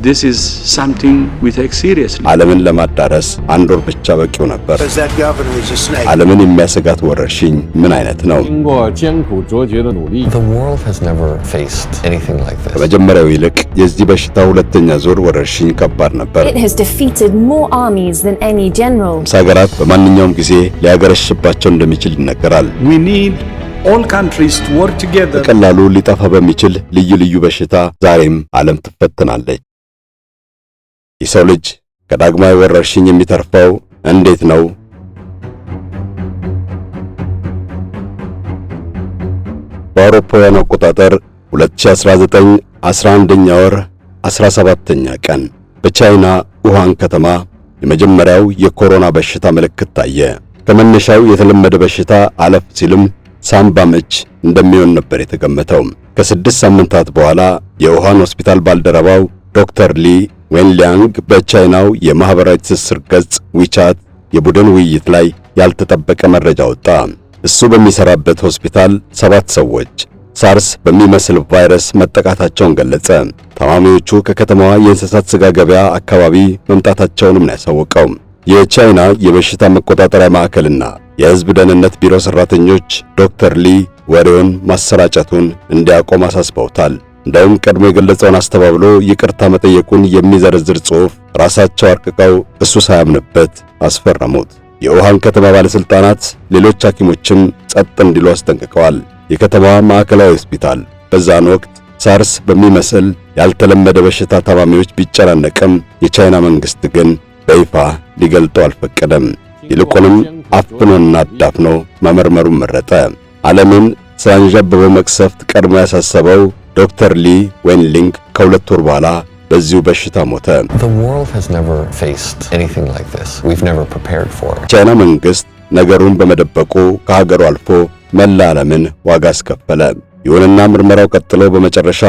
This is something we take seriously. ዓለምን ለማዳረስ አንድ ወር ብቻ በቂው ነበር። ዓለምን የሚያሰጋት ወረርሽኝ ምን አይነት ነው? The world has never faced anything like this. ከመጀመሪያው ይልቅ የዚህ በሽታ ሁለተኛ ዙር ወረርሽኝ ከባድ ነበር። It has defeated more armies than any general. ሀገራት በማንኛውም ጊዜ ሊያገረሽባቸው እንደሚችል ይነገራል። We need all countries to work together. በቀላሉ ሊጠፋ በሚችል ልዩ ልዩ በሽታ ዛሬም ዓለም ትፈተናለች። የሰው ልጅ ከዳግማዊ ወረርሽኝ የሚተርፈው እንዴት ነው? በአውሮፓውያኑ አቆጣጠር 2019 11ኛ ወር 17ኛ ቀን በቻይና ውሃን ከተማ የመጀመሪያው የኮሮና በሽታ ምልክት ታየ። ከመነሻው የተለመደ በሽታ አለፍ ሲልም ሳምባ ምች እንደሚሆን ነበር የተገመተው። ከ6 ሳምንታት በኋላ የውሃን ሆስፒታል ባልደረባው ዶክተር ሊ ዌንሊያንግ በቻይናው የማህበራዊ ትስስር ገጽ ዊቻት የቡድን ውይይት ላይ ያልተጠበቀ መረጃ ወጣ። እሱ በሚሰራበት ሆስፒታል 7 ሰዎች ሳርስ በሚመስል ቫይረስ መጠቃታቸውን ገለጸ። ታማሚዎቹ ከከተማዋ የእንስሳት ስጋ ገበያ አካባቢ መምጣታቸውንም ነው ያሳወቀው። የቻይና የበሽታ መቆጣጠሪያ ማዕከልና የሕዝብ ደህንነት ቢሮ ሰራተኞች ዶክተር ሊ ወሬውን ማሰራጨቱን እንዲያቆም አሳስበውታል። እንደውም ቀድሞ የገለጸውን አስተባብሎ ይቅርታ መጠየቁን የሚዘረዝር ጽሑፍ ራሳቸው አርቅቀው እሱ ሳያምንበት አስፈረሙት። የውሃን ከተማ ባለስልጣናት ሌሎች ሐኪሞችም ጸጥ እንዲሉ አስጠንቅቀዋል። የከተማዋ ማዕከላዊ ሆስፒታል በዛን ወቅት ሳርስ በሚመስል ያልተለመደ በሽታ ታማሚዎች ቢጨናነቅም የቻይና መንግስት ግን በይፋ ሊገልጠው አልፈቀደም። ይልቁንም አፍኖና አዳፍኖ መመርመሩን መረጠ። ዓለምን ሳንዣበበው መቅሰፍት ቀድሞ ያሳሰበው ዶክተር ሊ ዌንሊንግ ከ2 ወር በኋላ በዚሁ በሽታ ሞተ። The world has never faced anything like this. We've never prepared for it. ቻይና መንግስት ነገሩን በመደበቁ ከሀገሩ አልፎ መላ ዓለምን ዋጋ አስከፈለ። ይሁንና ምርመራው ቀጥሎ በመጨረሻ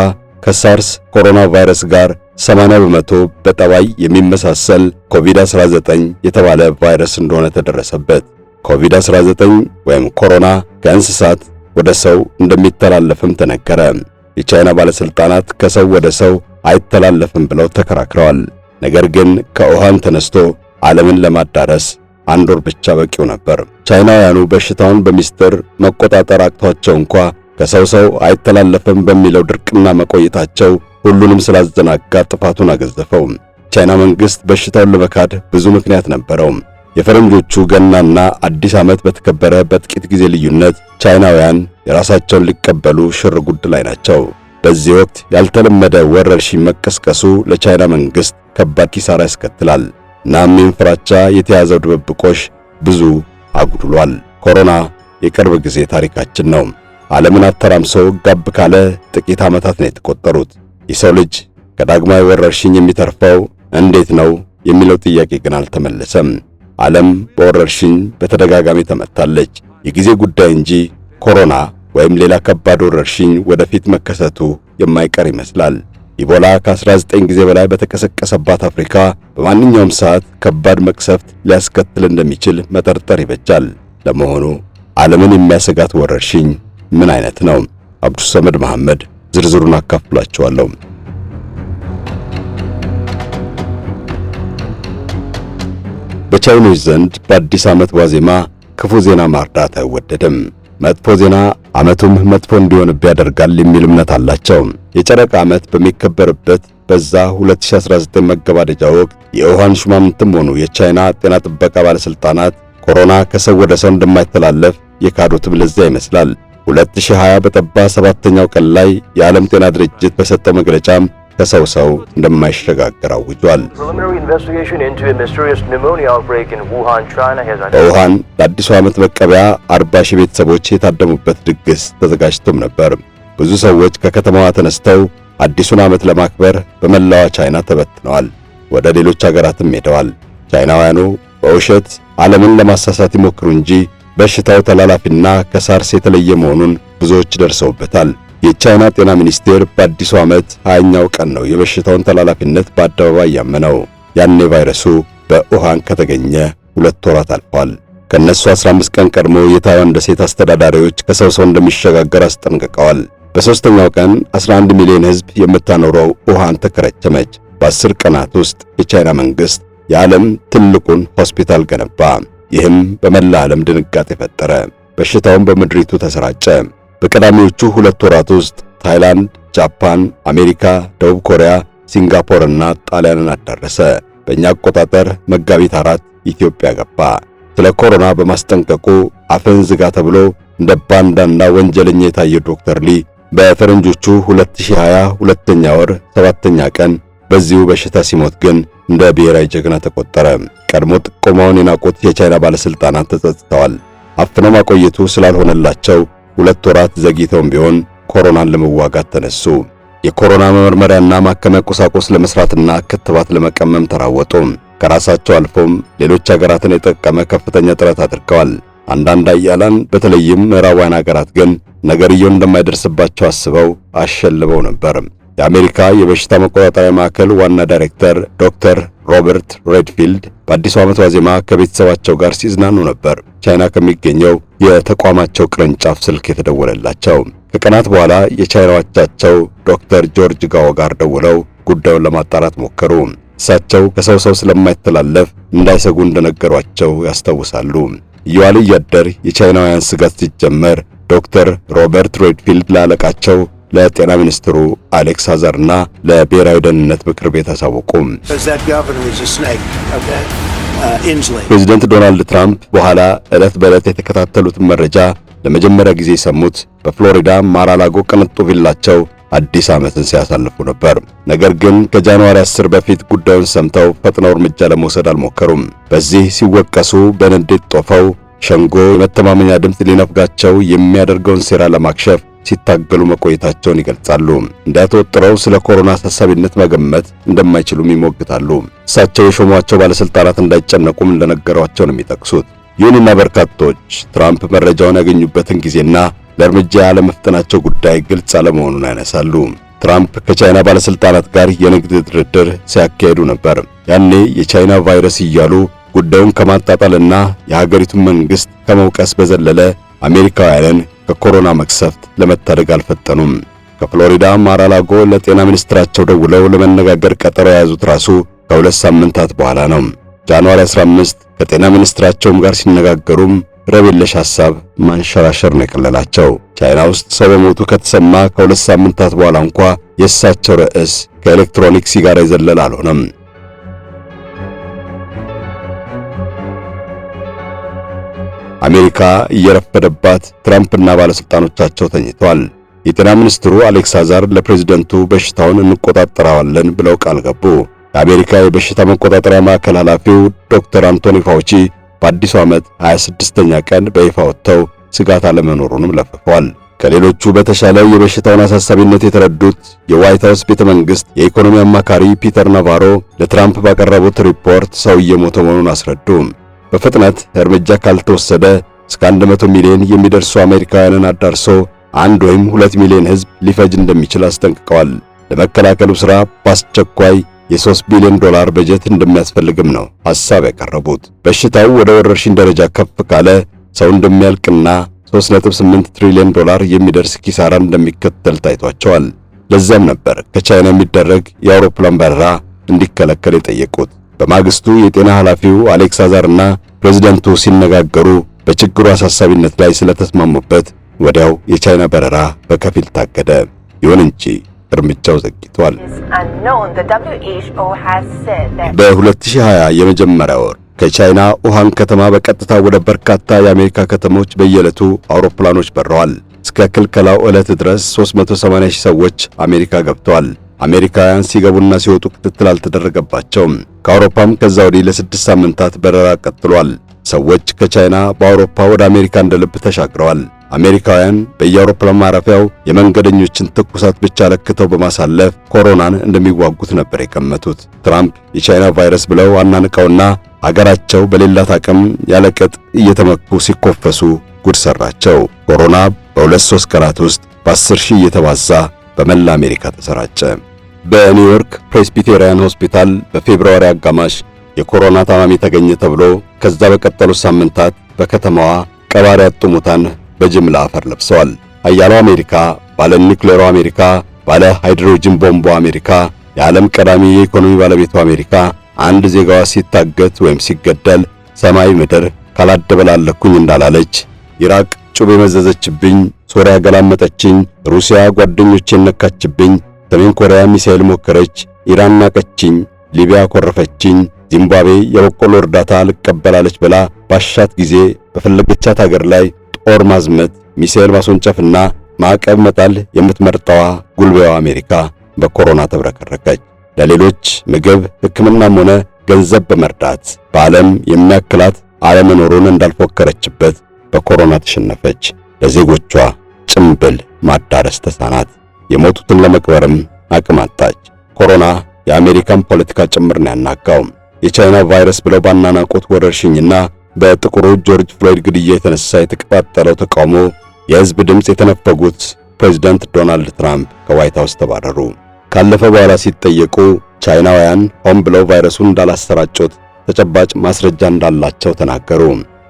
ከሳርስ ኮሮና ቫይረስ ጋር 80% በጠባይ የሚመሳሰል ኮቪድ-19 የተባለ ቫይረስ እንደሆነ ተደረሰበት። ኮቪድ-19 ወይም ኮሮና ከእንስሳት ወደ ሰው እንደሚተላለፍም ተነገረ። የቻይና ባለስልጣናት ከሰው ወደ ሰው አይተላለፍም ብለው ተከራክረዋል። ነገር ግን ከውሃን ተነስቶ ዓለምን ለማዳረስ አንድ ወር ብቻ በቂው ነበር። ቻይናውያኑ በሽታውን በሚስጥር መቆጣጠር አቅቷቸው እንኳ ከሰው ሰው አይተላለፍም በሚለው ድርቅና መቆየታቸው ሁሉንም ስላዘናጋ ጥፋቱን አገዘፈው። ቻይና መንግስት በሽታውን ለመካድ ብዙ ምክንያት ነበረው። የፈረንጆቹ ገናና አዲስ ዓመት በተከበረ በጥቂት ጊዜ ልዩነት ቻይናውያን የራሳቸውን ሊቀበሉ ሽር ጉድ ላይ ናቸው። በዚህ ወቅት ያልተለመደ ወረርሽኝ መቀስቀሱ ለቻይና መንግስት ከባድ ኪሳራ ያስከትላል። ናሚን ፍራቻ የተያዘው ድብብቆሽ ብዙ አጉድሏል። ኮሮና የቅርብ ጊዜ ታሪካችን ነው። ዓለምን አተራምሶ ጋብ ካለ ጥቂት ዓመታት ነው የተቆጠሩት። የሰው ልጅ ከዳግማዊ ወረርሽኝ የሚተርፈው እንዴት ነው የሚለው ጥያቄ ግን አልተመለሰም። ዓለም በወረርሽኝ በተደጋጋሚ ተመታለች። የጊዜ ጉዳይ እንጂ ኮሮና ወይም ሌላ ከባድ ወረርሽኝ ወደፊት መከሰቱ የማይቀር ይመስላል። ኢቦላ ከ19 ጊዜ በላይ በተቀሰቀሰባት አፍሪካ በማንኛውም ሰዓት ከባድ መቅሰፍት ሊያስከትል እንደሚችል መጠርጠር ይበጃል። ለመሆኑ ዓለምን የሚያሰጋት ወረርሽኝ ምን አይነት ነው? አብዱ ሰመድ መሐመድ ዝርዝሩን አካፍላችኋለሁ። በቻይኖች ዘንድ በአዲስ ዓመት ዋዜማ ክፉ ዜና ማርዳት አይወደድም። መጥፎ ዜና ዓመቱም መጥፎ እንዲሆንብህ ያደርጋል የሚል እምነት አላቸው። የጨረቃ ዓመት በሚከበርበት በዛ 2019 መገባደጃ ወቅት የውሃን ሹማምንትም ሆኑ የቻይና ጤና ጥበቃ ባለስልጣናት ኮሮና ከሰው ወደ ሰው እንደማይተላለፍ የካዱትም ለዚያ ይመስላል። 2020 በጠባ 7ኛው ቀን ላይ የዓለም ጤና ድርጅት በሰጠው መግለጫም ከሰው ሰው እንደማይሸጋገር አውጇል። በውሃን ለአዲሱ ዓመት መቀበያ 40 ሺህ ቤተሰቦች የታደሙበት ድግስ ተዘጋጅቶም ነበር። ብዙ ሰዎች ከከተማዋ ተነስተው አዲሱን ዓመት ለማክበር በመላዋ ቻይና ተበትነዋል። ወደ ሌሎች ሀገራትም ሄደዋል። ቻይናውያኑ በውሸት ዓለምን ለማሳሳት ይሞክሩ እንጂ በሽታው ተላላፊና ከሳርስ የተለየ መሆኑን ብዙዎች ደርሰውበታል። የቻይና ጤና ሚኒስቴር በአዲሱ ዓመት 20ኛው ቀን ነው የበሽታውን ተላላፊነት በአደባባይ ያመነው። ያኔ ቫይረሱ በውሃን ከተገኘ 2 ወራት አልፏል። ከነሱ 15 ቀን ቀድሞ የታይዋን ደሴት አስተዳዳሪዎች ከሰው ሰው እንደሚሸጋገር አስጠንቅቀዋል። በ3ኛው ቀን 11 ሚሊዮን ሕዝብ የምታኖረው ውሃን ተከረቸመች። በ10 ቀናት ውስጥ የቻይና መንግስት የዓለም ትልቁን ሆስፒታል ገነባ። ይህም በመላ ዓለም ድንጋጤ ፈጠረ። በሽታውን በምድሪቱ ተሰራጨ። በቀዳሚዎቹ 2 ወራት ውስጥ ታይላንድ፣ ጃፓን፣ አሜሪካ፣ ደቡብ ኮሪያ፣ ሲንጋፖር እና ጣሊያንን አዳረሰ። በእኛ አቆጣጠር መጋቢት 4 ኢትዮጵያ ገባ። ስለ ኮሮና በማስጠንቀቁ አፍን ዝጋ ተብሎ እንደ ባንዳና ወንጀለኛ የታየው ዶክተር ሊ በፈረንጆቹ 2020 ሁለተኛ ወር 7ኛ ቀን በዚሁ በሽታ ሲሞት ግን እንደ ብሔራዊ ጀግና ተቆጠረ። ቀድሞ ጥቆማውን የናቁት የቻይና ባለስልጣናት ተጸጽተዋል። አፍነው ማቆየቱ ስላልሆነላቸው 2 ወራት ዘግይተውም ቢሆን ኮሮናን ለመዋጋት ተነሱ። የኮሮና መመርመሪያና ማከሚያ ቁሳቁስ ለመስራትና ክትባት ለመቀመም ተራወጡ። ከራሳቸው አልፎም ሌሎች ሀገራትን የጠቀመ ከፍተኛ ጥረት አድርገዋል። አንዳንድ አያላን በተለይም ምዕራባውያን ሀገራት ግን ነገርየው እንደማይደርስባቸው አስበው አሸልበው ነበር። የአሜሪካ የበሽታ መቆጣጠሪያ ማዕከል ዋና ዳይሬክተር ዶክተር ሮበርት ሬድፊልድ በአዲሱ ዓመት ዋዜማ ከቤተሰባቸው ጋር ሲዝናኑ ነበር ቻይና ከሚገኘው የተቋማቸው ቅርንጫፍ ስልክ የተደወለላቸው። ከቀናት በኋላ የቻይና አቻቸው ዶክተር ጆርጅ ጋዎ ጋር ደውለው ጉዳዩን ለማጣራት ሞከሩ። እሳቸው ከሰው ሰው ስለማይተላለፍ እንዳይሰጉ እንደነገሯቸው ያስታውሳሉ። እየዋለ እያደር የቻይናውያን ስጋት ሲጀመር ዶክተር ሮበርት ሬድፊልድ ለአለቃቸው ለጤና ሚኒስትሩ አሌክስ አዛርና ለብሔራዊ ደህንነት ምክር ቤት አሳወቁ። ፕሬዚደንት ዶናልድ ትራምፕ በኋላ ዕለት በዕለት የተከታተሉትን መረጃ ለመጀመሪያ ጊዜ የሰሙት በፍሎሪዳ ማራላጎ ቅንጡ ቪላቸው አዲስ ዓመትን ሲያሳልፉ ነበር። ነገር ግን ከጃንዋሪ 10 በፊት ጉዳዩን ሰምተው ፈጥነው እርምጃ ለመውሰድ አልሞከሩም። በዚህ ሲወቀሱ በንዴት ጦፈው ሸንጎ የመተማመኛ ድምፅ ሊነፍጋቸው የሚያደርገውን ሴራ ለማክሸፍ ሲታገሉ መቆየታቸውን ይገልጻሉ። እንዳይተወጥረው ስለ ኮሮና አሳሳቢነት መገመት እንደማይችሉም ይሞግታሉ። እሳቸው የሾሟቸው ባለስልጣናት እንዳይጨነቁም እንደነገሯቸው ነው የሚጠቅሱት። ይሁንና በርካቶች ትራምፕ መረጃውን ያገኙበትን ጊዜና ለእርምጃ ያለመፍጠናቸው ጉዳይ ግልጽ አለመሆኑን ያነሳሉ። ትራምፕ ከቻይና ባለስልጣናት ጋር የንግድ ድርድር ሲያካሂዱ ነበር። ያኔ የቻይና ቫይረስ እያሉ ጉዳዩን ከማጣጣልና የሀገሪቱን መንግስት ከመውቀስ በዘለለ አሜሪካውያንን ከኮሮና መክሰፍት ለመታደግ አልፈጠኑም። ከፍሎሪዳ ማራላጎ ለጤና ሚኒስትራቸው ደውለው ለመነጋገር ቀጠሮ የያዙት ራሱ ከ2 ሳምንታት በኋላ ነው። ጃንዋሪ 15 ከጤና ሚኒስትራቸውም ጋር ሲነጋገሩም ረብ የለሽ ሐሳብ ማንሸራሸር ነው የቀለላቸው። ቻይና ውስጥ ሰው በሞቱ ከተሰማ ከ2 ሳምንታት በኋላ እንኳ የእሳቸው ርዕስ ከኤሌክትሮኒክ ሲጋራ የዘለለ አልሆነም። አሜሪካ እየረፈደባት ትራምፕና ባለስልጣኖቻቸው ተኝተዋል። የጤና ሚኒስትሩ አሌክስ አዛር ለፕሬዝደንቱ በሽታውን እንቆጣጠራለን ብለው ቃል ገቡ። የአሜሪካ የበሽታ መቆጣጠሪያ ማዕከል ኃላፊው ዶክተር አንቶኒ ፋውቺ በአዲሱ ዓመት 26ኛ ቀን በይፋ ወጥተው ስጋት አለመኖሩንም ለፍፈዋል። ከሌሎቹ በተሻለ የበሽታውን አሳሳቢነት የተረዱት የዋይት ሃውስ ቤተ መንግስት የኢኮኖሚ አማካሪ ፒተር ናቫሮ ለትራምፕ ባቀረቡት ሪፖርት ሰው እየሞተ መሆኑን አስረዱ። በፍጥነት እርምጃ ካልተወሰደ እስከ 100 ሚሊዮን የሚደርሱ አሜሪካውያንን አዳርሶ 1 ወይም 2 ሚሊዮን ሕዝብ ሊፈጅ እንደሚችል አስጠንቅቀዋል። ለመከላከሉ ሥራ በአስቸኳይ የ3 ቢሊዮን ዶላር በጀት እንደሚያስፈልግም ነው ሐሳብ ያቀረቡት። በሽታው ወደ ወረርሽኝ ደረጃ ከፍ ካለ ሰው እንደሚያልቅና 3.8 ትሪሊዮን ዶላር የሚደርስ ኪሳራ እንደሚከተል ታይቷቸዋል። ለዚያም ነበር ከቻይና የሚደረግ የአውሮፕላን በረራ እንዲከለከል የጠየቁት። በማግስቱ የጤና ኃላፊው አሌክስ አዛርና ፕሬዝደንቱ ሲነጋገሩ በችግሩ አሳሳቢነት ላይ ስለተስማሙበት ወዲያው የቻይና በረራ በከፊል ታገደ። ይሁን እንጂ እርምጃው ዘግይቷል። በ2020 የመጀመሪያ ወር ከቻይና ውሃን ከተማ በቀጥታ ወደ በርካታ የአሜሪካ ከተሞች በየዕለቱ አውሮፕላኖች በረዋል። እስከ ክልከላው ዕለት ድረስ 380,000 ሰዎች አሜሪካ ገብተዋል። አሜሪካውያን ሲገቡና ሲወጡ ክትትል አልተደረገባቸውም። ከአውሮፓም ከዛ ወዲህ ለ6 ሳምንታት በረራ ቀጥሏል። ሰዎች ከቻይና በአውሮፓ ወደ አሜሪካ እንደ ልብ ተሻግረዋል። አሜሪካውያን በየአውሮፕላን ማረፊያው የመንገደኞችን ትኩሳት ብቻ ለክተው በማሳለፍ ኮሮናን እንደሚዋጉት ነበር የገመቱት። ትራምፕ የቻይና ቫይረስ ብለው አናንቀውና አገራቸው በሌላት አቅም ያለቅጥ እየተመኩ ሲኮፈሱ ጉድ ሰራቸው። ኮሮና በ2-3 ቀናት ውስጥ በ10,000 እየተባዛ በመላ አሜሪካ ተሰራጨ። በኒውዮርክ ፕሬስቢቴሪያን ሆስፒታል በፌብሩዋሪ አጋማሽ የኮሮና ታማሚ ተገኘ ተብሎ ከዛ በቀጠሉት ሳምንታት በከተማዋ ቀባሪ ያጡ ሙታን በጅምላ አፈር ለብሰዋል። ኃያሉ አሜሪካ፣ ባለ ኒውክሌሩ አሜሪካ፣ ባለ ሃይድሮጅን ቦምቡ አሜሪካ የዓለም ቀዳሚ የኢኮኖሚ ባለቤቷ አሜሪካ አንድ ዜጋዋ ሲታገት ወይም ሲገደል ሰማይ ምድር ካላደበላለኩኝ እንዳላለች፣ ኢራቅ ጩቤ መዘዘችብኝ፣ ሶሪያ ገላመጠችኝ፣ ሩሲያ ጓደኞቼን ነካችብኝ፣ ሰሜን ኮሪያ ሚሳኤል ሞከረች፣ ኢራን ናቀችኝ፣ ሊቢያ ኮረፈችኝ፣ ዚምባብዌ የበቆሎ እርዳታ ልቀበላለች ብላ ባሻት ጊዜ በፈለገቻት ሀገር ላይ ጦር ማዝመት፣ ሚሳኤል ማስወንጨፍና ማዕቀብ መጣል የምትመርጠዋ ጉልቤዋ አሜሪካ በኮሮና ተብረከረከች። ለሌሎች ምግብ፣ ሕክምናም ሆነ ገንዘብ በመርዳት በዓለም የሚያክላት አለመኖሩን እንዳልፎከረችበት በኮሮና ተሸነፈች። ለዜጎቿ ጭምብል ማዳረስ ተሳናት። የሞቱትን ለመቅበርም አቅም አጣች። ኮሮና የአሜሪካን ፖለቲካ ጭምር ነው ያናጋው። የቻይና ቫይረስ ብለው ባናናቁት ወረርሽኝና በጥቁሩ ጆርጅ ፍሎይድ ግድያ የተነሳ የተቀጣጠለው ተቃውሞ የሕዝብ ድምፅ የተነፈጉት ፕሬዝዳንት ዶናልድ ትራምፕ ከዋይት ሃውስ ተባረሩ። ካለፈ በኋላ ሲጠየቁ ቻይናውያን ሆን ብለው ቫይረሱን እንዳላሰራጩት ተጨባጭ ማስረጃ እንዳላቸው ተናገሩ።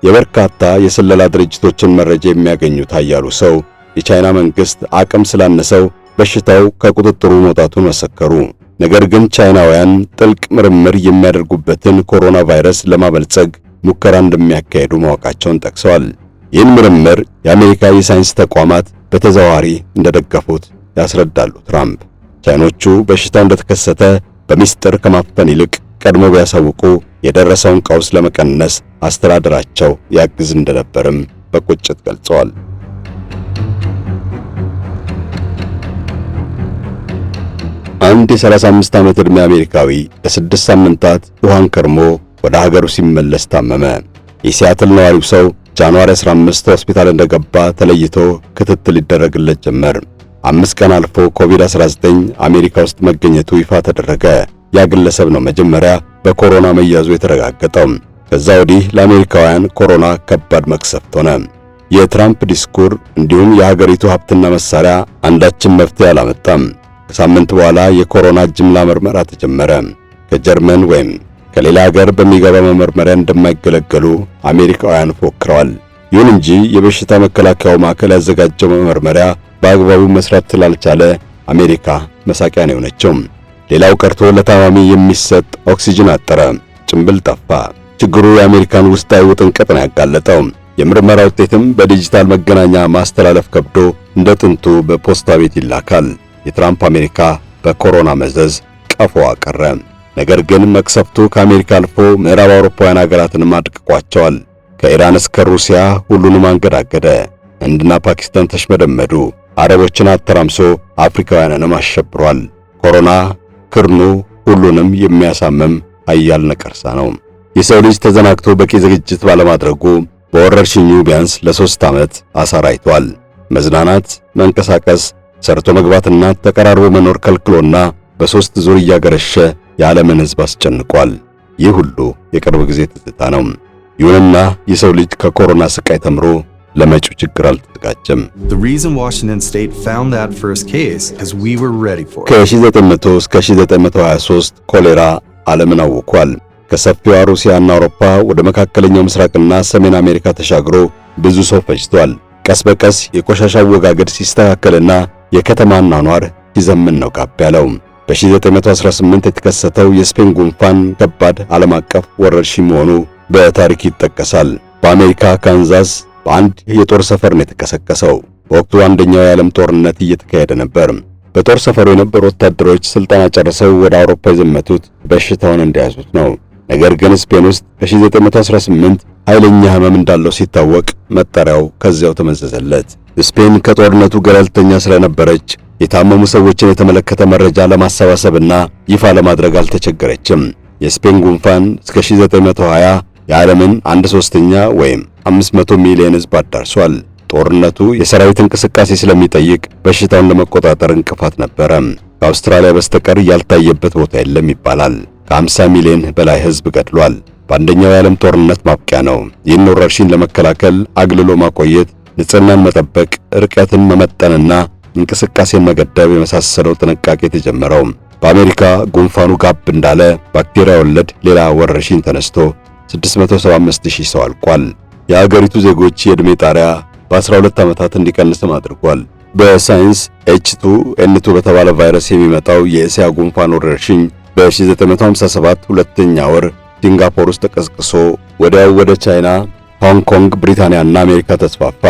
የበርካታ የስለላ ድርጅቶችን መረጃ የሚያገኙት ኃያሉ ሰው የቻይና መንግስት አቅም ስላነሰው በሽታው ከቁጥጥሩ መውጣቱን መሰከሩ። ነገር ግን ቻይናውያን ጥልቅ ምርምር የሚያደርጉበትን ኮሮና ቫይረስ ለማበልጸግ ሙከራ እንደሚያካሄዱ ማወቃቸውን ጠቅሰዋል። ይህን ምርምር የአሜሪካ የሳይንስ ተቋማት በተዘዋዋሪ እንደደገፉት ያስረዳሉ ትራምፕ። ቻይኖቹ በሽታው እንደተከሰተ በሚስጥር ከማፈን ይልቅ ቀድሞ ቢያሳውቁ የደረሰውን ቀውስ ለመቀነስ አስተዳደራቸው ያግዝ እንደነበርም በቁጭት ገልጸዋል። አንድ የ35 ዓመት ዕድሜ አሜሪካዊ ለ6 ሳምንታት ውሃን ከርሞ ወደ ሀገሩ ሲመለስ ታመመ። የሲያትል ነዋሪው ሰው ጃንዋሪ 15 ሆስፒታል እንደገባ ተለይቶ ክትትል ይደረግለት ጀመር። 5 ቀን አልፎ ኮቪድ-19 አሜሪካ ውስጥ መገኘቱ ይፋ ተደረገ። ያ ግለሰብ ነው መጀመሪያ በኮሮና መያዙ የተረጋገጠው። ከዛ ወዲህ ለአሜሪካውያን ኮሮና ከባድ መቅሰፍት ሆነ። የትራምፕ ዲስኩር እንዲሁም የሀገሪቱ ሀብትና መሳሪያ አንዳችን መፍትሄ አላመጣም። ከሳምንት በኋላ የኮሮና ጅምላ ምርመራ ተጀመረ። ከጀርመን ወይም ከሌላ ሀገር በሚገባ መመርመሪያ እንደማይገለገሉ አሜሪካውያን ፎክረዋል። ይሁን እንጂ የበሽታ መከላከያው ማዕከል ያዘጋጀው መመርመሪያ በአግባቡ መስራት ስላልቻለ አሜሪካ መሳቂያ ነው የሆነችው። ሌላው ቀርቶ ለታማሚ የሚሰጥ ኦክሲጅን አጠረ፣ ጭንብል ጠፋ። ችግሩ የአሜሪካን ውስጣዊ ውጥንቅጥ ነው ያጋለጠው። የምርመራ ውጤትም በዲጂታል መገናኛ ማስተላለፍ ከብዶ እንደ ጥንቱ በፖስታ ቤት ይላካል። የትራምፕ አሜሪካ በኮሮና መዘዝ ቀፎዋ ቀረ። ነገር ግን መቅሰፍቱ ከአሜሪካ አልፎ ምዕራብ አውሮፓውያን ሀገራትንም አድቅቋቸዋል። ከኢራን እስከ ሩሲያ ሁሉንም አንገዳገደ። ህንድና ፓኪስታን ተሽመደመዱ። አረቦችን አተራምሶ አፍሪካውያንንም አሸብሯል። ኮሮና ክርኑ ሁሉንም የሚያሳምም ኃያል ነቀርሳ ነው። የሰው ልጅ ተዘናግቶ በቂ ዝግጅት ባለማድረጉ በወረርሽኙ ቢያንስ ለ3 ዓመት አሳር አይቷል። መዝናናት፣ መንቀሳቀስ፣ ሰርቶ መግባትና ተቀራርቦ መኖር ከልክሎና በ3 ዙር እያገረሸ የዓለምን ሕዝብ አስጨንቋል። ይህ ሁሉ የቅርብ ጊዜ ትዝታ ነው። ይሁንና የሰው ልጅ ከኮሮና ስቃይ ተምሮ ለመጪው ችግር አልተዘጋጀም። ከ1900 እስከ 1923 ኮሌራ ዓለምን አውኳል። ከሰፊዋ ሩሲያና አውሮፓ ወደ መካከለኛው ምስራቅና ሰሜን አሜሪካ ተሻግሮ ብዙ ሰው ፈጅቷል። ቀስ በቀስ የቆሻሻ አወጋገድ ሲስተካከልና የከተማ ኗኗር ሲዘምን ነው ጋብ ያለው። በ1918 የተከሰተው የስፔን ጉንፋን ከባድ ዓለም አቀፍ ወረርሽኝ መሆኑ በታሪክ ይጠቀሳል። በአሜሪካ ካንዛስ በአንድ የጦር ሰፈር ነው የተቀሰቀሰው። በወቅቱ አንደኛው የዓለም ጦርነት እየተካሄደ ነበር። በጦር ሰፈሩ የነበሩ ወታደሮች ስልጠና ጨርሰው ወደ አውሮፓ የዘመቱት በሽታውን እንደያዙት ነው። ነገር ግን ስፔን ውስጥ በ1918 ኃይለኛ ሕመም እንዳለው ሲታወቅ መጠሪያው ከዚያው ተመዘዘለት። ስፔን ከጦርነቱ ገለልተኛ ስለነበረች የታመሙ ሰዎችን የተመለከተ መረጃ ለማሰባሰብና ይፋ ለማድረግ አልተቸገረችም። የስፔን ጉንፋን እስከ 1920 የዓለምን 1/3 ወይም 500 ሚሊዮን ሕዝብ አዳርሷል። ጦርነቱ የሰራዊት እንቅስቃሴ ስለሚጠይቅ በሽታውን ለመቆጣጠር እንቅፋት ነበረ። ከአውስትራሊያ በስተቀር ያልታየበት ቦታ የለም ይባላል። ከ50 ሚሊዮን በላይ ሕዝብ ገድሏል። በአንደኛው የዓለም ጦርነት ማብቂያ ነው ይህን ወረርሽኝ ለመከላከል አግልሎ ማቆየት፣ ንጽህናን መጠበቅ፣ ርቀትን መመጠንና እንቅስቃሴን መገደብ የመሳሰለው ጥንቃቄ የተጀመረው። በአሜሪካ ጉንፋኑ ጋብ እንዳለ ባክቴሪያ ወለድ ሌላ ወረርሽኝ ተነስቶ 675,000 ሰው አልቋል። የአገሪቱ ዜጎች የዕድሜ ጣሪያ በ12 ዓመታት እንዲቀንስም አድርጓል። በሳይንስ H2N2 በተባለ ቫይረስ የሚመጣው የእስያ ጉንፋን ወረርሽኝ በ1957 ሁለተኛ ወር ሲንጋፖር ውስጥ ተቀስቅሶ ወዲያው ወደ ቻይና፣ ሆንግ ኮንግ፣ ብሪታንያና አሜሪካ ተስፋፋ።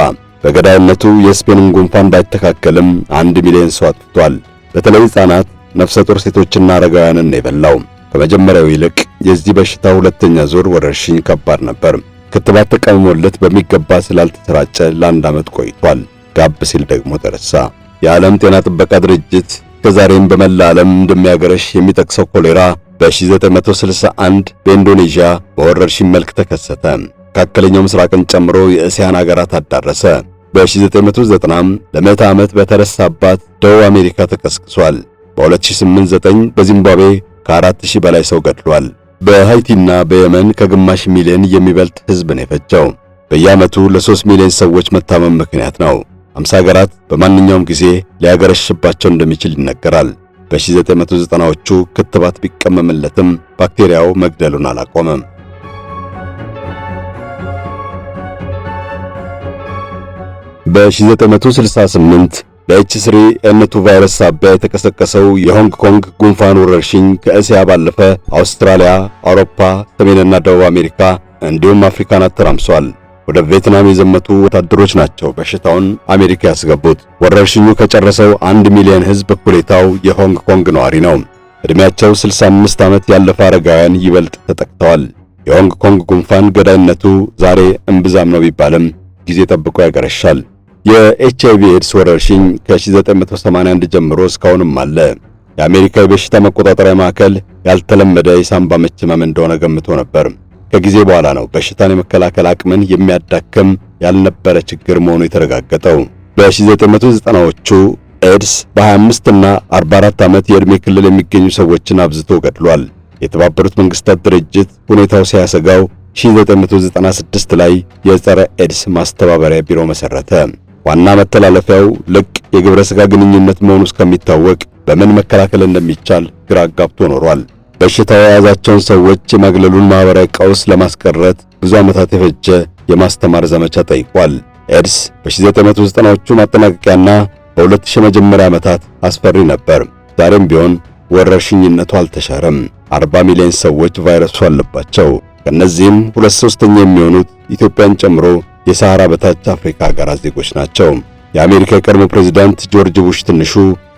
በገዳይነቱ የስፔንን ጉንፋን ባይተካከልም 1 ሚሊዮን ሰው አጥፍቷል። በተለይ ሕፃናት፣ ነፍሰ ጡር ሴቶችና አረጋውያንን የበላው። ከመጀመሪያው ይልቅ የዚህ በሽታ ሁለተኛ ዙር ወረርሽኝ ከባድ ነበር። ክትባት ተቀምሞለት በሚገባ ስላልተሰራጨ ለ1 ዓመት ቆይቷል። ጋብ ሲል ደግሞ ተረሳ። የዓለም ጤና ጥበቃ ድርጅት ከዛሬም በመላ ዓለም እንደሚያገረሽ የሚጠቅሰው ኮሌራ በ1961 በኢንዶኔዥያ በወረርሽኝ መልክ ተከሰተ። መካከለኛው ምስራቅን ጨምሮ የእስያን ሀገራት አዳረሰ። በ1990 ለምዕተ ዓመት በተረሳባት ደቡብ አሜሪካ ተቀስቅሷል። በ2008-9 በዚምባብዌ ከ4000 በላይ ሰው ገድሏል። በሃይቲና በየመን ከግማሽ ሚሊዮን የሚበልጥ ሕዝብ ነው የፈጀው። በየዓመቱ ለ3 ሚሊዮን ሰዎች መታመም ምክንያት ነው። 50 ሀገራት በማንኛውም ጊዜ ሊያገረሽባቸው እንደሚችል ይነገራል። በ1990ዎቹ ክትባት ቢቀመምለትም ባክቴሪያው መግደሉን አላቆመም። በ1968 በኤች3ኤን2 ቫይረስ ሳቢያ የተቀሰቀሰው የሆንግ ኮንግ ጉንፋን ወረርሽኝ ከእስያ ባለፈ አውስትራሊያ፣ አውሮፓ፣ ሰሜንና ደቡብ አሜሪካ እንዲሁም አፍሪካን አተራምሷል። ወደ ቪየትናም የዘመቱ ወታደሮች ናቸው በሽታውን አሜሪካ ያስገቡት። ወረርሽኙ ከጨረሰው 1 ሚሊዮን ሕዝብ እኩሌታው የሆንግ ኮንግ ነዋሪ ነው። ዕድሜያቸው 65 ዓመት ያለፈ አረጋውያን ይበልጥ ተጠቅተዋል። የሆንግ ኮንግ ጉንፋን ገዳይነቱ ዛሬ እምብዛም ነው ቢባልም ጊዜ ጠብቆ ያገረሻል። የኤችአይቪ ኤድስ ወረርሽኝ ከ1981 ጀምሮ እስካሁንም አለ። የአሜሪካ የበሽታ መቆጣጠሪያ ማዕከል ያልተለመደ የሳምባ ምች ህመም እንደሆነ ገምቶ ነበር። ከጊዜ በኋላ ነው በሽታን የመከላከል አቅምን የሚያዳክም ያልነበረ ችግር መሆኑ የተረጋገጠው። በ1990ዎቹ ኤድስ በ25 እና 44 ዓመት የዕድሜ ክልል የሚገኙ ሰዎችን አብዝቶ ገድሏል። የተባበሩት መንግስታት ድርጅት ሁኔታው ሲያሰጋው 1996 ላይ የጸረ ኤድስ ማስተባበሪያ ቢሮ መሰረተ። ዋና መተላለፊያው ልቅ የግብረ ሥጋ ግንኙነት መሆኑ እስከሚታወቅ በምን መከላከል እንደሚቻል ግራ አጋብቶ ኖሯል። በሽታው የያዛቸውን ሰዎች የማግለሉን ማህበራዊ ቀውስ ለማስቀረት ብዙ ዓመታት የፈጀ የማስተማር ዘመቻ ጠይቋል። ኤድስ በ1990ዎቹ ማጠናቀቂያና በ2000 መጀመሪያ ዓመታት አስፈሪ ነበር። ዛሬም ቢሆን ወረርሽኝነቱ አልተሻረም። 40 ሚሊዮን ሰዎች ቫይረሱ አለባቸው። ከነዚህም 2/3 የሚሆኑት ኢትዮጵያን ጨምሮ የሳሃራ በታች አፍሪካ ሀገራት ዜጎች ናቸው። የአሜሪካ የቀድሞ ፕሬዝዳንት ጆርጅ ቡሽ ትንሹ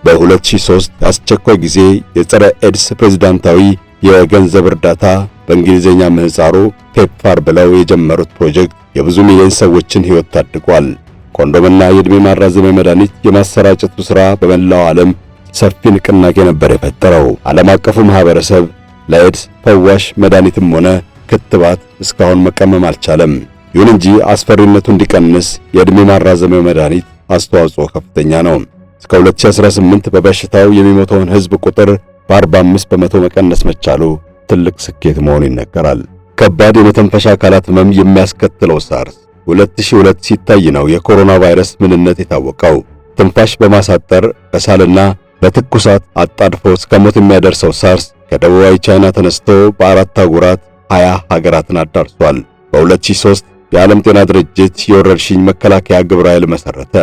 በ2003 አስቸኳይ ጊዜ የጸረ ኤድስ ፕሬዝዳንታዊ የገንዘብ እርዳታ በእንግሊዝኛ ምህጻሩ ፔፕፋር ብለው የጀመሩት ፕሮጀክት የብዙ ሚሊዮን ሰዎችን ሕይወት ታድጓል። ኮንዶምና የዕድሜ ማራዘሚያ መድኃኒት የማሰራጨቱ ሥራ በመላው ዓለም ሰፊ ንቅናቄ ነበር የፈጠረው። ዓለም አቀፉ ማህበረሰብ ለኤድስ ፈዋሽ መድኃኒትም ሆነ ክትባት እስካሁን መቀመም አልቻለም። ይሁን እንጂ አስፈሪነቱ እንዲቀንስ የዕድሜ ማራዘሚያው መድኃኒት አስተዋጽኦ ከፍተኛ ነው። እስከ 2018 በበሽታው የሚሞተውን ሕዝብ ቁጥር በ45 በመቶ መቀነስ መቻሉ ትልቅ ስኬት መሆኑ ይነገራል። ከባድ የመተንፈሻ አካላት ህመም የሚያስከትለው ሳርስ 2002 ሲታይ ነው የኮሮና ቫይረስ ምንነት የታወቀው። ትንፋሽ በማሳጠር በሳልና በትኩሳት አጣድፎ እስከ ሞት የሚያደርሰው ሳርስ ከደቡባዊ ቻይና ተነስቶ በአራት አህጉራት 20 ሀገራትን አዳርሷል። በ2003 የዓለም ጤና ድርጅት የወረርሽኝ መከላከያ ግብረ ኃይል መሰረተ።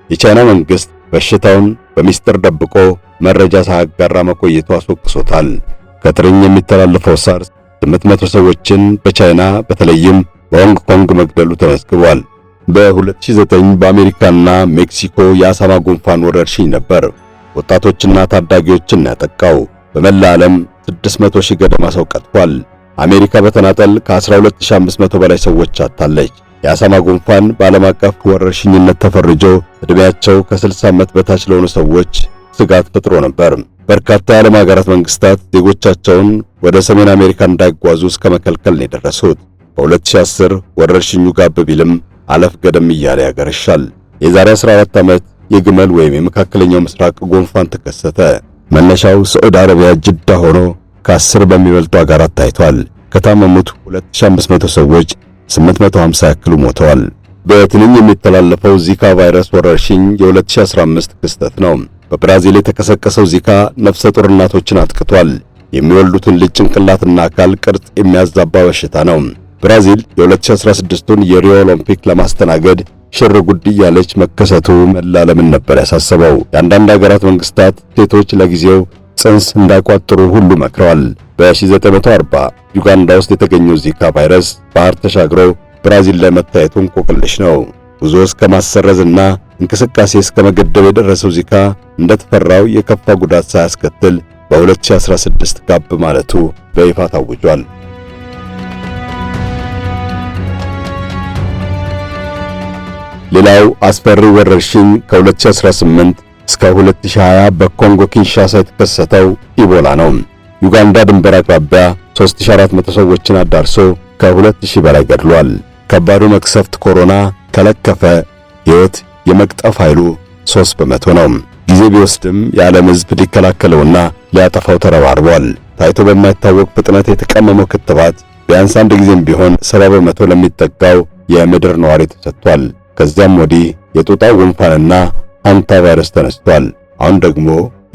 የቻይና መንግስት በሽታውን በሚስጥር ደብቆ መረጃ ሳያጋራ መቆየቱ አስወቅሶታል። ከትርኝ የሚተላለፈው ሳርስ 800 ሰዎችን በቻይና በተለይም በሆንግ ኮንግ መግደሉ ተመዝግቧል። በ2009 በአሜሪካና ሜክሲኮ የአሳማ ጉንፋን ወረርሽኝ ነበር። ወጣቶችና ታዳጊዎችን ያጠቃው። በመላ ዓለም 600 ሺህ ገደማ ሰው ቀጥፏል። አሜሪካ በተናጠል ከ12500 በላይ ሰዎች አጣለች። የአሳማ ጉንፋን በዓለም አቀፍ ወረርሽኝነት ተፈርጆ ዕድሜያቸው ከ60 ዓመት በታች ለሆኑ ሰዎች ስጋት ፈጥሮ ነበር። በርካታ የዓለም ሀገራት መንግስታት ዜጎቻቸውን ወደ ሰሜን አሜሪካ እንዳይጓዙ እስከ መከልከል ነው የደረሱት። በ2010 ወረርሽኙ ጋብ ቢልም አለፍ ገደም እያለ ያገረሻል። የዛሬ 14 ዓመት የግመል ወይም የመካከለኛው ምስራቅ ጉንፋን ተከሰተ። መነሻው ሳዑዲ አረቢያ ጅዳ ሆኖ ከ10 በሚበልጡ ሀገራት ታይቷል። ከታመሙት 2500 ሰዎች 850 ያክሉ ሞተዋል። በትንኝ የሚተላለፈው ዚካ ቫይረስ ወረርሽኝ የ2015 ክስተት ነው። በብራዚል የተቀሰቀሰው ዚካ ነፍሰ ጡር እናቶችን አጥቅቷል። የሚወልዱትን ልጅ ጭንቅላትና አካል ቅርጽ የሚያዛባ በሽታ ነው። ብራዚል የ2016ቱን የሪዮ ኦሎምፒክ ለማስተናገድ ሽር ጉድ እያለች መከሰቱ መላ ዓለምን ነበር ያሳሰበው። የአንዳንድ ሀገራት መንግስታት ሴቶች ለጊዜው ጽንስ እንዳይቋጥሩ ሁሉ መክረዋል። በ1940 ዩጋንዳ ውስጥ የተገኘው ዚካ ቫይረስ ባህር ተሻግሮ ብራዚል ላይ መታየቱ እንቆቅልሽ ነው። ጉዞ እስከ ማሰረዝና እንቅስቃሴ እስከ መገደብ የደረሰው ዚካ እንደተፈራው የከፋ ጉዳት ሳያስከትል በ2016 ጋብ ማለቱ በይፋ ታውጇል። ሌላው አስፈሪ ወረርሽኝ ከ2018 እስከ 2020 በኮንጎ ኪንሻሳ የተከሰተው ኢቦላ ነው። ዩጋንዳ ድንበር አቅራቢያ 3400 ሰዎችን አዳርሶ ከ2000 በላይ ገድሏል። ከባዱ መቅሰፍት ኮሮና ከለከፈ ሕይወት የመቅጠፍ ኃይሉ 3 በመቶ ነው። ጊዜ ቢወስድም የዓለም ሕዝብ ሊከላከለውና ሊያጠፋው ተረባርቧል። ታይቶ በማይታወቅ ፍጥነት የተቀመመው ክትባት ቢያንስ አንድ ጊዜም ቢሆን 70 በመቶ ለሚጠጋው የምድር ነዋሪ ተሰጥቷል። ከዚያም ወዲህ የጦጣ ጉንፋንና ሃንታ ቫይረስ ተነስቷል። አሁን ደግሞ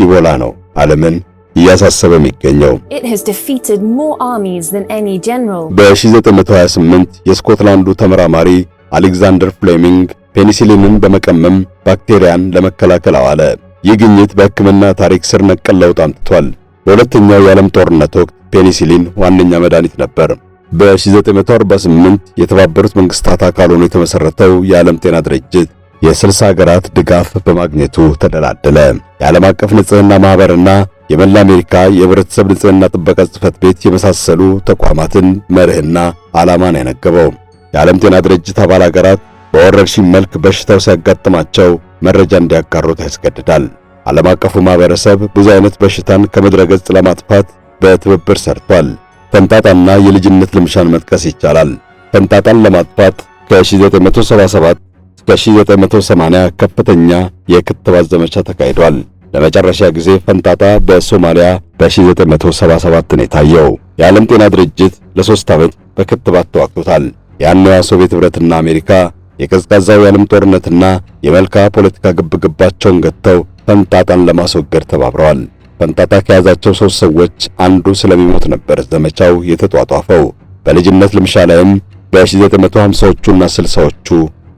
ኢቦላ ነው ዓለምን እያሳሰበ የሚገኘው። It has defeated more armies than any general. በ1928 የስኮትላንዱ ተመራማሪ አሌክዛንደር ፍሌሚንግ ፔኒሲሊንን በመቀመም ባክቴሪያን ለመከላከል አዋለ። ይህ ግኝት በሕክምና ታሪክ ስር ነቀል ለውጥ አምጥቷል። በሁለተኛው የዓለም ጦርነት ወቅት ፔኒሲሊን ዋነኛ መድኃኒት ነበር። በ1948 የተባበሩት መንግስታት አካል ሆኖ የተመሰረተው የዓለም ጤና ድርጅት የ60 ሀገራት ድጋፍ በማግኘቱ ተደላደለ። የዓለም አቀፍ ንጽህና ማህበርና የመላ አሜሪካ የህብረተሰብ ንጽህና ጥበቃ ጽሕፈት ቤት የመሳሰሉ ተቋማትን መርህና ዓላማን ያነገበው የዓለም ጤና ድርጅት አባል ሀገራት በወረርሽኝ መልክ በሽታው ሲያጋጥማቸው መረጃ እንዲያጋሩት ያስገድዳል። ዓለም አቀፉ ማህበረሰብ ብዙ አይነት በሽታን ከምድረ ገጽ ለማጥፋት በትብብር ሰርቷል። ፈንጣጣና የልጅነት ልምሻን መጥቀስ ይቻላል። ፈንጣጣን ለማጥፋት ከ1977 እስከ 1980 ከፍተኛ የክትባት ዘመቻ ተካሂዷል። ለመጨረሻ ጊዜ ፈንጣጣ በሶማሊያ በ1977 ነው የታየው። የዓለም ጤና ድርጅት ለ3 ዓመት በክትባት ተዋግቶታል። ያኔዋ ሶቪየት ኅብረትና አሜሪካ የቀዝቃዛው የዓለም ጦርነትና የመልካ ፖለቲካ ግብግባቸውን ገጥተው ፈንጣጣን ለማስወገድ ተባብረዋል። ፈንጣጣ ከያዛቸው 3 ሰዎች አንዱ ስለሚሞት ነበር ዘመቻው የተጧጧፈው። በልጅነት ልምሻ ላይም በ1950ዎቹና 60ዎቹ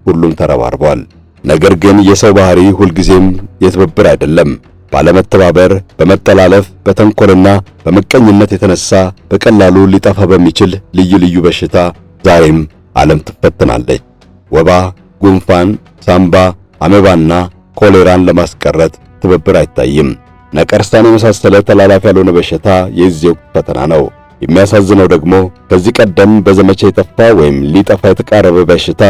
ሁሉም ተረባርበዋል። ነገር ግን የሰው ባህሪ ሁልጊዜም የትብብር አይደለም። ባለመተባበር፣ በመጠላለፍ፣ በተንኮልና በመቀኝነት የተነሳ በቀላሉ ሊጠፋ በሚችል ልዩ ልዩ በሽታ ዛሬም ዓለም ትፈተናለች። ወባ፣ ጉንፋን፣ ሳምባ፣ አሜባና ኮሌራን ለማስቀረት ትብብር አይታይም። ነቀርሳን የመሳሰለ ተላላፊ ያልሆነ በሽታ የዚህ ወቅት ፈተና ነው። የሚያሳዝነው ደግሞ ከዚህ ቀደም በዘመቻ የጠፋ ወይም ሊጠፋ የተቃረበ በሽታ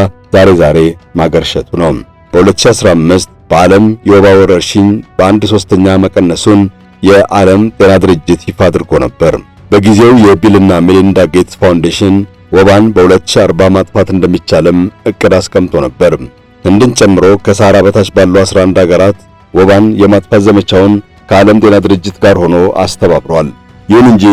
ዛሬ ማገርሸቱ ነው። በ2015 በዓለም የወባ ወረርሽኝ በ1/3 መቀነሱን የዓለም ጤና ድርጅት ይፋ አድርጎ ነበር። በጊዜው የቢልና ሜሊንዳ ጌትስ ፋውንዴሽን ወባን በ2040 ማጥፋት እንደሚቻልም እቅድ አስቀምጦ ነበር። ህንድን ጨምሮ ከሳህራ በታች ባሉ 11 ሀገራት ወባን የማጥፋት ዘመቻውን ከዓለም ጤና ድርጅት ጋር ሆኖ አስተባብሯል። ይሁን እንጂ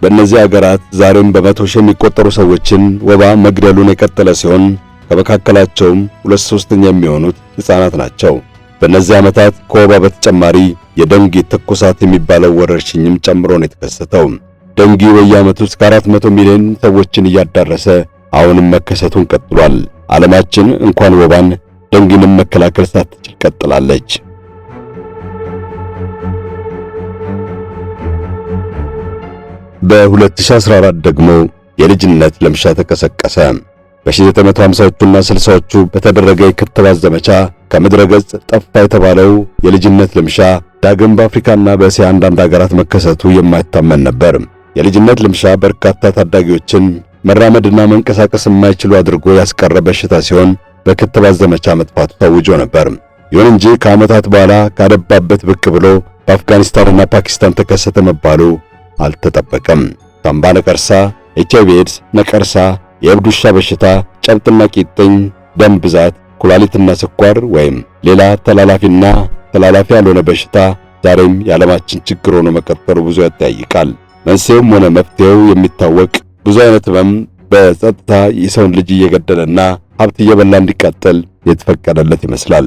በእነዚህ ሀገራት ዛሬም በመቶ ሺህ የሚቆጠሩ ሰዎችን ወባ መግደሉን የቀጠለ ሲሆን ከመካከላቸውም 2/3 የሚሆኑት ሕፃናት ናቸው። በእነዚህ ዓመታት ከወባ በተጨማሪ የደንጊ ትኩሳት የሚባለው ወረርሽኝም ጨምሮ ነው የተከሰተው። ደንጊ በየዓመቱ እስከ 400 ሚሊዮን ሰዎችን እያዳረሰ አሁንም መከሰቱን ቀጥሏል። ዓለማችን እንኳን ወባን ደንጊንም መከላከል ሳትችል ቀጥላለች። በ2014 ደግሞ የልጅነት ልምሻ ተቀሰቀሰ። በ1950ዎቹና 60ዎቹ በተደረገ የክትባት ዘመቻ ከምድረ ገጽ ጠፋ የተባለው የልጅነት ልምሻ ዳግም በአፍሪካና በእስያ አንዳንድ ሀገራት መከሰቱ የማይታመን ነበር። የልጅነት ልምሻ በርካታ ታዳጊዎችን መራመድና መንቀሳቀስ የማይችሉ አድርጎ ያስቀረ በሽታ ሲሆን በክትባት ዘመቻ መጥፋቱ ታውጆ ነበር። ይሁን እንጂ ከዓመታት በኋላ ካደባበት ብቅ ብሎ በአፍጋኒስታንና ፓኪስታን ተከሰተ መባሉ አልተጠበቀም። ሳምባ ነቀርሳ፣ ኤችአይቪ ኤድስ፣ ነቀርሳ፣ የእብድ ውሻ በሽታ፣ ጨብጥና ቂጥኝ፣ ደም ብዛት፣ ኩላሊትና ስኳር ወይም ሌላ ተላላፊና ተላላፊ ያልሆነ በሽታ ዛሬም የዓለማችን ችግር ሆኖ መቀጠሉ ብዙ ያጠያይቃል። መንስኤውም ሆነ መፍትሄው የሚታወቅ ብዙ አይነት ህመም በጸጥታ የሰውን ልጅ እየገደለና ሀብት እየበላ እንዲቀጥል የተፈቀደለት ይመስላል።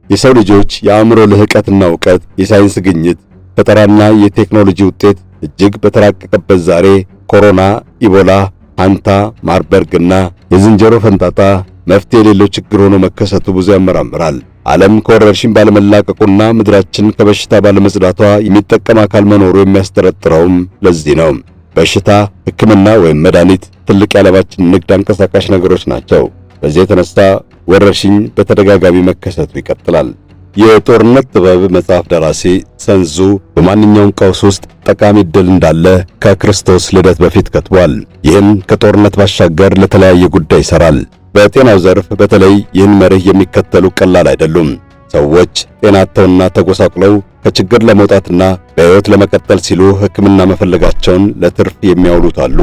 የሰው ልጆች የአእምሮ ልህቀትና ዕውቀት፣ የሳይንስ ግኝት፣ ፈጠራና የቴክኖሎጂ ውጤት እጅግ በተራቀቀበት ዛሬ ኮሮና፣ ኢቦላ፣ ሃንታ፣ ማርበርግና የዝንጀሮ ፈንጣጣ መፍትሄ የሌለው ችግር ሆኖ መከሰቱ ብዙ ያመራምራል። ዓለም ከወረርሽኝ ባለመላቀቁና ምድራችን ከበሽታ ባለመጽዳቷ የሚጠቀም አካል መኖሩ የሚያስጠረጥረውም ለዚህ ነው። በሽታ፣ ሕክምና ወይም መድኃኒት ትልቅ የዓለማችን ንግድ አንቀሳቃሽ ነገሮች ናቸው። በዚህ የተነሳ ወረርሽኝ በተደጋጋሚ መከሰቱ ይቀጥላል። የጦርነት ጥበብ መጽሐፍ ደራሲ ሰንዙ በማንኛውም ቀውስ ውስጥ ጠቃሚ ዕድል እንዳለ ከክርስቶስ ልደት በፊት ከትቧል። ይህም ከጦርነት ባሻገር ለተለያየ ጉዳይ ይሰራል። በጤናው ዘርፍ በተለይ ይህን መርህ የሚከተሉ ቀላል አይደሉም። ሰዎች ጤናቸውና ተጎሳቁለው ከችግር ለመውጣትና በሕይወት ለመቀጠል ሲሉ ሕክምና መፈለጋቸውን ለትርፍ የሚያውሉት አሉ።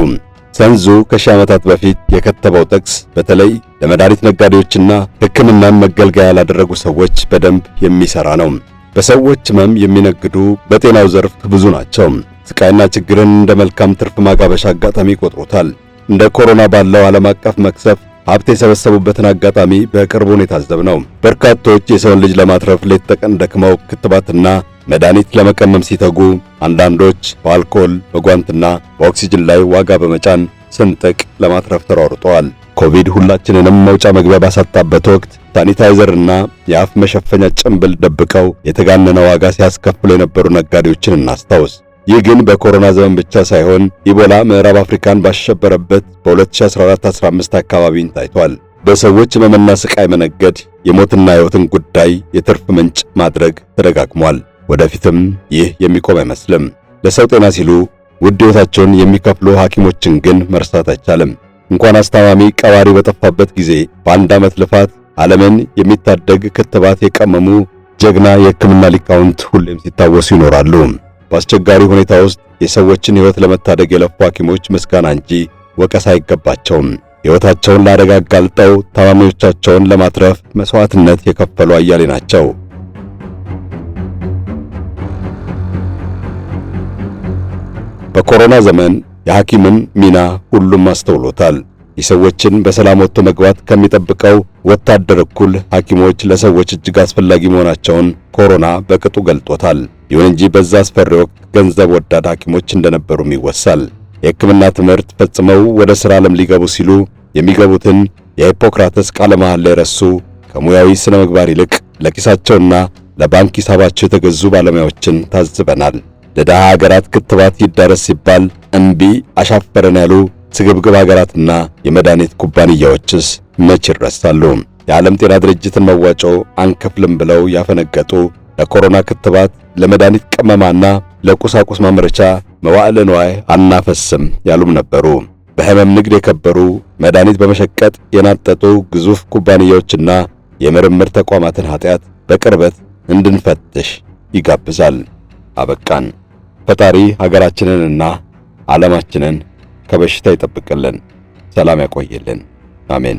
ሰንዙ ከሺህ ዓመታት በፊት የከተበው ጥቅስ በተለይ ለመድኃኒት ነጋዴዎችና ሕክምናን መገልገያ ላደረጉ ሰዎች በደንብ የሚሰራ ነው። በሰዎች ሕመም የሚነግዱ በጤናው ዘርፍ ብዙ ናቸው። ስቃይና ችግርን እንደ መልካም ትርፍ ማጋበሻ አጋጣሚ ይቆጥሩታል። እንደ ኮሮና ባለው ዓለም አቀፍ መቅሰፍ ሀብት የሰበሰቡበትን አጋጣሚ በቅርቡን የታዘብነው። በርካቶች የሰውን ልጅ ለማትረፍ ሌት ተቀን ደክመው ክትባትና መድኃኒት ለመቀመም ሲተጉ፣ አንዳንዶች በአልኮል በጓንትና በኦክሲጅን ላይ ዋጋ በመጫን ስንጥቅ ለማትረፍ ተሯሩጠዋል። ኮቪድ ሁላችንንም መውጫ መግቢያ ባሳጣበት ወቅት ሳኒታይዘርና የአፍ መሸፈኛ ጭንብል ደብቀው የተጋነነ ዋጋ ሲያስከፍሉ የነበሩ ነጋዴዎችን እናስታውስ። ይህ ግን በኮሮና ዘመን ብቻ ሳይሆን ኢቦላ ምዕራብ አፍሪካን ባሸበረበት በ2014-15 አካባቢን ታይቷል። በሰዎች ሕመምና ስቃይ መነገድ የሞትና ሕይወትን ጉዳይ የትርፍ ምንጭ ማድረግ ተደጋግሟል። ወደፊትም ይህ የሚቆም አይመስልም። ለሰው ጤና ሲሉ ውድ ሕይወታቸውን የሚከፍሉ ሐኪሞችን ግን መርሳት አይቻልም። እንኳን አስታማሚ ቀባሪ በጠፋበት ጊዜ በአንድ ዓመት ልፋት ዓለምን የሚታደግ ክትባት የቀመሙ ጀግና የሕክምና ሊቃውንት ሁሌም ሲታወሱ ይኖራሉ። በአስቸጋሪ ሁኔታ ውስጥ የሰዎችን ሕይወት ለመታደግ የለፉ ሐኪሞች ምስጋና እንጂ ወቀሳ አይገባቸውም። ሕይወታቸውን ለአደጋ አጋልጠው ታማሚዎቻቸውን ለማትረፍ መስዋዕትነት የከፈሉ አያሌ ናቸው። በኮሮና ዘመን የሐኪምን ሚና ሁሉም አስተውሎታል። የሰዎችን በሰላም ወጥቶ መግባት ከሚጠብቀው ወታደር እኩል ሐኪሞች ለሰዎች እጅግ አስፈላጊ መሆናቸውን ኮሮና በቅጡ ገልጦታል። ይሁን እንጂ በዛ አስፈሪ ወቅት ገንዘብ ወዳድ ሐኪሞች እንደነበሩም ይወሳል። የሕክምና ትምህርት ፈጽመው ወደ ሥራ ዓለም ሊገቡ ሲሉ የሚገቡትን የሂፖክራተስ ቃለ መሐላ የረሱ ከሙያዊ ስነ ምግባር ይልቅ ለኪሳቸውና ለባንክ ሂሳባቸው የተገዙ ባለሙያዎችን ታዝበናል። ለደሃ ሀገራት ክትባት ይዳረስ ሲባል እምቢ አሻፈረን ያሉ ስግብግብ ሀገራትና የመድኃኒት ኩባንያዎችስ መች ይረሳሉ? የዓለም ጤና ድርጅትን መዋጮ አንከፍልም ብለው ያፈነገጡ፣ ለኮሮና ክትባት ለመድኃኒት ቅመማና ለቁሳቁስ ማምረቻ መዋዕለ ንዋይ አናፈስም ያሉም ነበሩ። በሕመም ንግድ የከበሩ መድኃኒት በመሸቀጥ የናጠጡ ግዙፍ ኩባንያዎችና የምርምር ተቋማትን ኃጢአት በቅርበት እንድንፈትሽ ይጋብዛል። አበቃን። ፈጣሪ ሀገራችንንና ዓለማችንን ከበሽታ ይጠብቅልን፣ ሰላም ያቆይልን። አሜን።